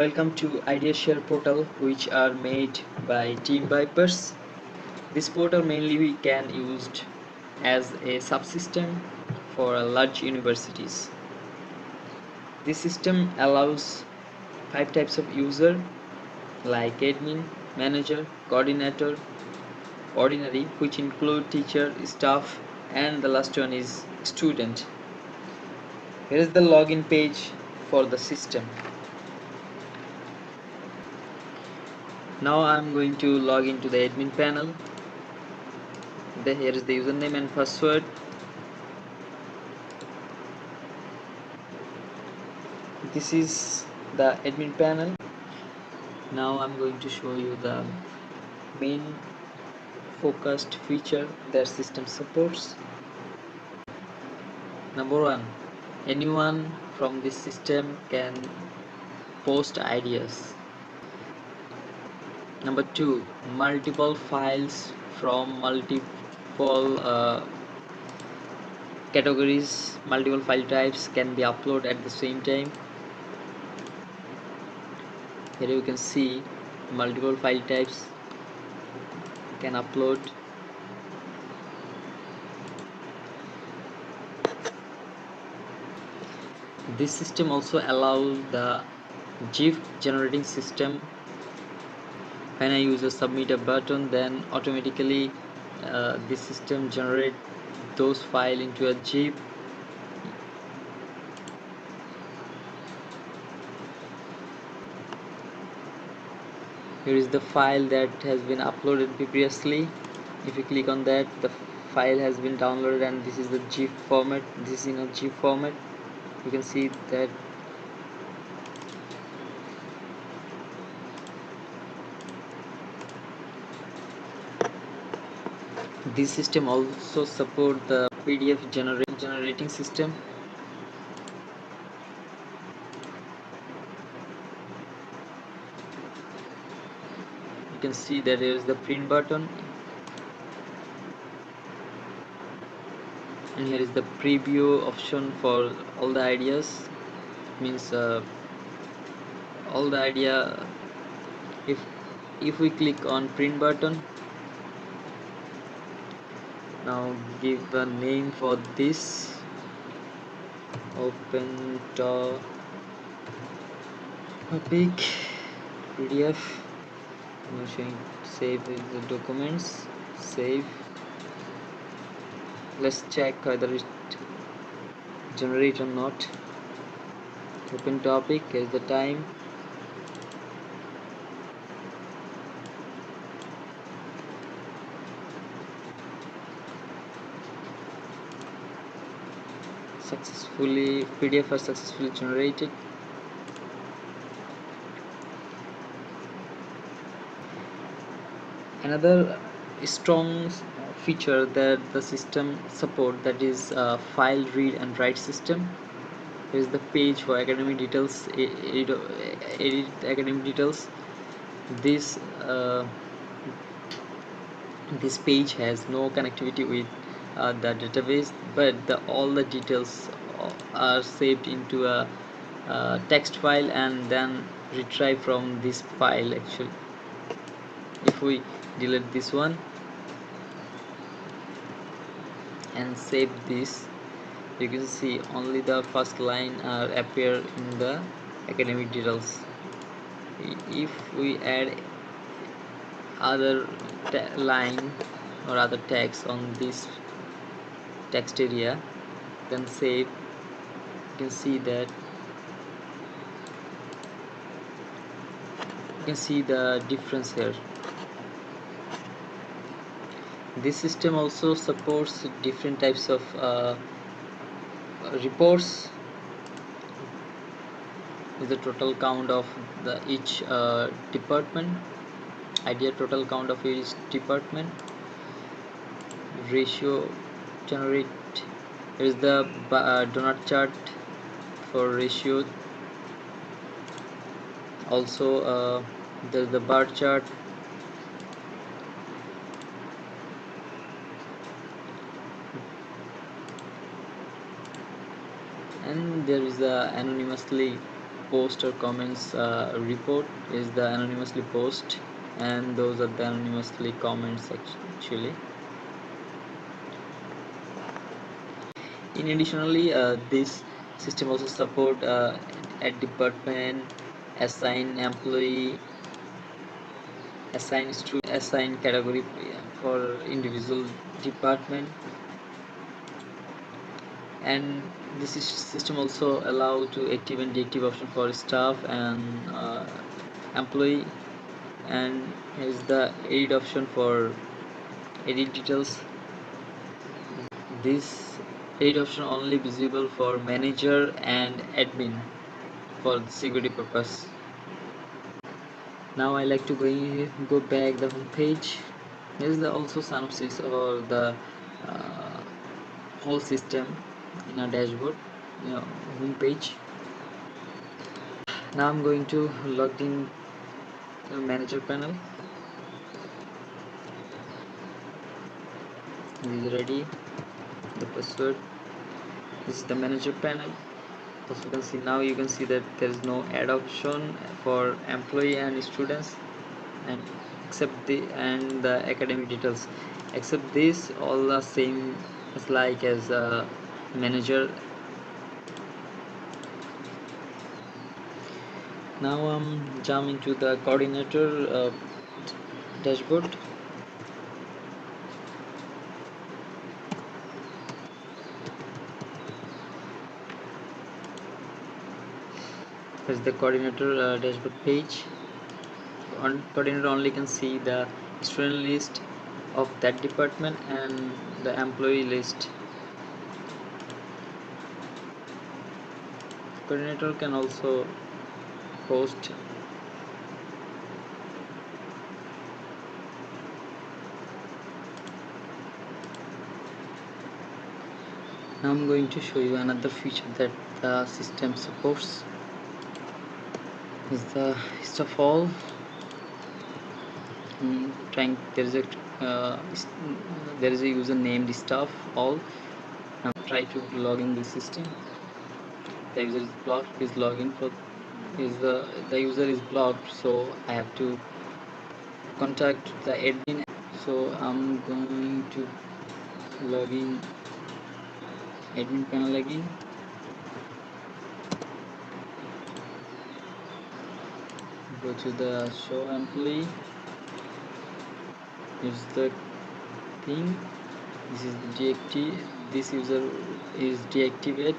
Welcome to Idea Share portal, which are made by Team Vipers. This portal mainly can used as a subsystem for large universities. This system allows 5 types of user like admin, manager, coordinator, ordinary, which include teacher, staff, and the last one is student. Here is the login page for the system. Now I'm going to log into the admin panel. Here is the username and password. This is the admin panel. Now I'm going to show you the main focused feature that system supports. Number 1, anyone from this system can post ideas. Number 2, multiple files from multiple categories, multiple file types can be uploaded at the same time. Here you can see multiple file types can upload. This system also allows the GIF generating system. When I use a submit a button, then automatically this system generates those files into a GIF. Here is the file that has been uploaded previously. If you click on that, the file has been downloaded, and this is the GIF format. This is in a GIF format. You can see that this system also support the PDF generating system. You can see that there is the print button, and here is the preview option for all the ideas. Means all the idea. If we click on print button, now give a name for this. Open topic PDF. I'm showing save the documents. Save. Let's check whether it generate or not. Open topic. Here's the time. Successfully PDF are successfully generated. Another strong feature that the system support, that is file read and write system. Here is the page for academic details, edit academic details. This page has no connectivity with the database, but all the details are saved into a text file and then retrieved from this file. Actually, if we delete this one and save this, you can see only the first line appear in the academic details. If we add other line or other text on this text area, then save, you can see that you can see the difference here. This system also supports different types of reports. Is the total count of each department, idea total count of each department, ratio generate. Here is the donut chart for ratio. Also there's the bar chart. And there is the anonymously post or comments report is the anonymously post, and those are the anonymously comments actually. In additionally, this system also support at department, assign employee, assign student, assign category for individual department, and this system also allow to active and deactive option for staff and employee, and here is the edit option for edit details. This edit option only visible for manager and admin for the security purpose. Now I like to go back the home page. Here is the also synopsis or the uh, whole system in a dashboard, home page. Now I'm going to log in the manager panel. This is ready, the password. This is the manager panel. As you can see, now you can see that there is no add option for employee and students, and except the academic details, except this all the same as like as manager. Now jump into the coordinator dashboard. Here's the coordinator dashboard page. Coordinator only can see the student list of that department and the employee list. Coordinator can also post now I'm going to show you another feature that the system supports is the stuff all. There is a user named stuff all. Now try to log in the system. The user is blocked. His login for the user is blocked, so I have to contact the admin. So I'm going to log in admin panel again. Go to the show employee. Here's the thing. This is the deactivate. This user is deactivated,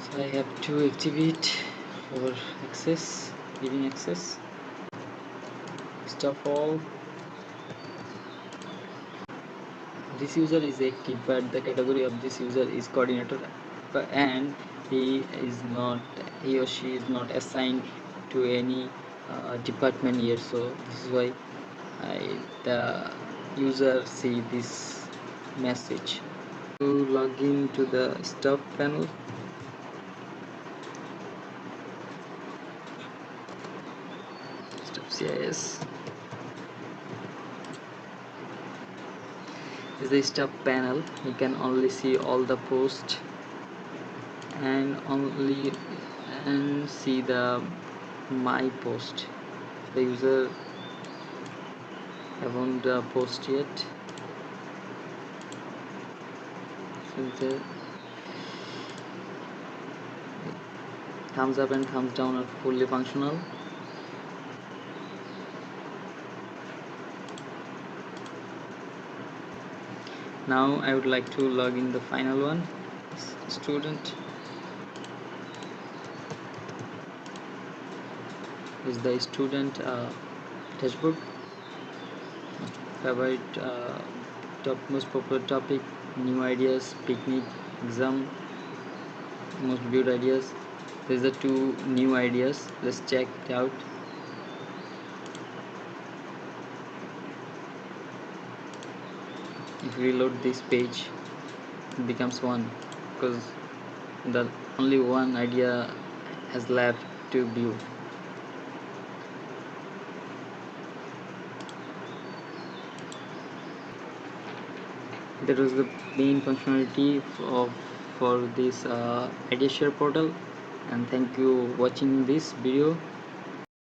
so I have to activate for access, giving access. Stuff all. This user is active, but the category of this user is coordinator, and he or she is not assigned to any department yet. So this is why the user see this message. To log in to the stuff panel, stuff CIS. Is the stuff panel. You can only see all the posts and see the my post. The user haven't post yet. So the thumbs up and thumbs down are fully functional. Now I would like to log in the final one, student. Is the student dashboard. Favorite most popular topic, new ideas, picnic, exam, most viewed ideas. There's the 2 new ideas. Let's check it out. If we reload this page, it becomes 1 because the only one idea has left to view. That was the main functionality for this idea share portal. and thank you watching this video.